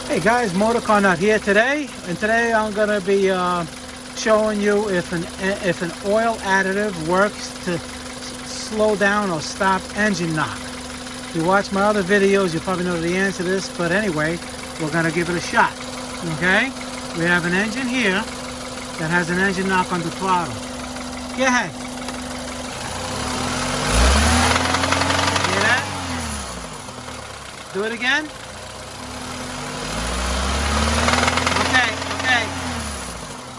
Hey guys, MotorCarNut here today, and today I'm going to be showing you if an oil additive works to slow down or stop engine knock. If you watch my other videos, you probably know the answer to this, but anyway, we're going to give it a shot. Okay, we have an engine here that has an engine knock on the throttle. Go ahead. Hear that? Do it again. Okay.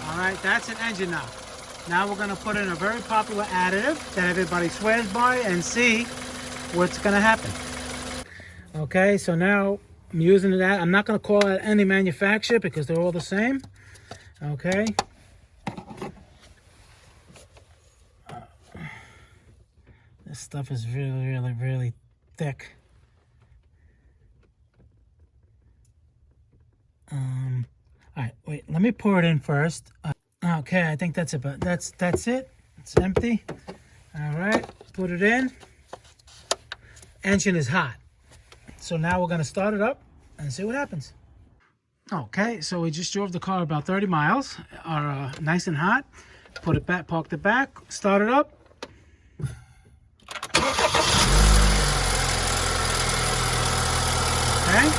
All right, that's an engine knock. Now we're going to put in a very popular additive that everybody swears by and see what's going to happen. Okay, so now I'm using that. I'm not going to call out any manufacturer because they're all the same. Okay. This stuff is really thick. All right, wait, let me pour it in first. Okay, I think that's it, but that's it. It's empty. All right, put it in. Engine is hot. So now we're gonna start it up and see what happens. Okay, so we just drove the car about 30 miles, nice and hot. Put it back, parked it back, start it up. Okay.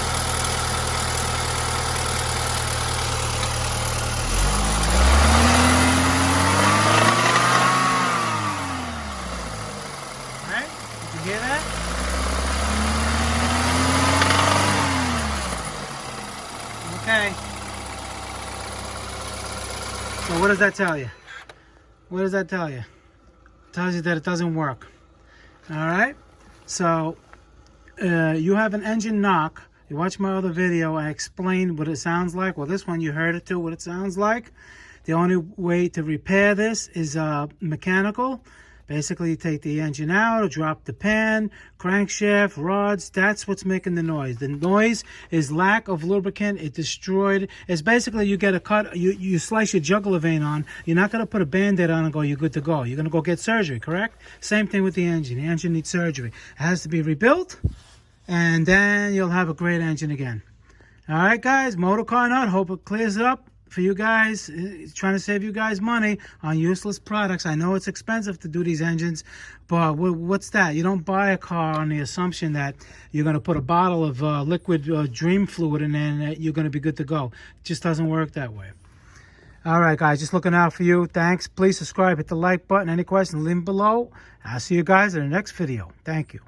Hear that? Okay. So what does that tell you? What does that tell you? It tells you that it doesn't work. All right. So you have an engine knock. You watch my other video. I explained what it sounds like. Well, this one you heard it too. What it sounds like. The only way to repair this is mechanical. Basically, you take the engine out, drop the pan, crankshaft, rods. That's what's making the noise. The noise is lack of lubricant. It destroyed. It's basically you get a cut. You slice your jugular vein on. You're not going to put a Band-Aid on and go, you're good to go. You're going to go get surgery, correct? Same thing with the engine. The engine needs surgery. It has to be rebuilt, and then you'll have a great engine again. All right, guys. MotorCarNut. Hope it clears it up for you guys. Trying to save you guys money on useless products. I know it's expensive to do these engines, but what's that? You don't buy a car on the assumption that you're going to put a bottle of liquid dream fluid in there and that you're going to be good to go. It just doesn't work that way. All right, guys, just looking out for you. Thanks. Please subscribe, hit the like button. Any questions, leave them below. I'll see you guys in the next video. Thank you.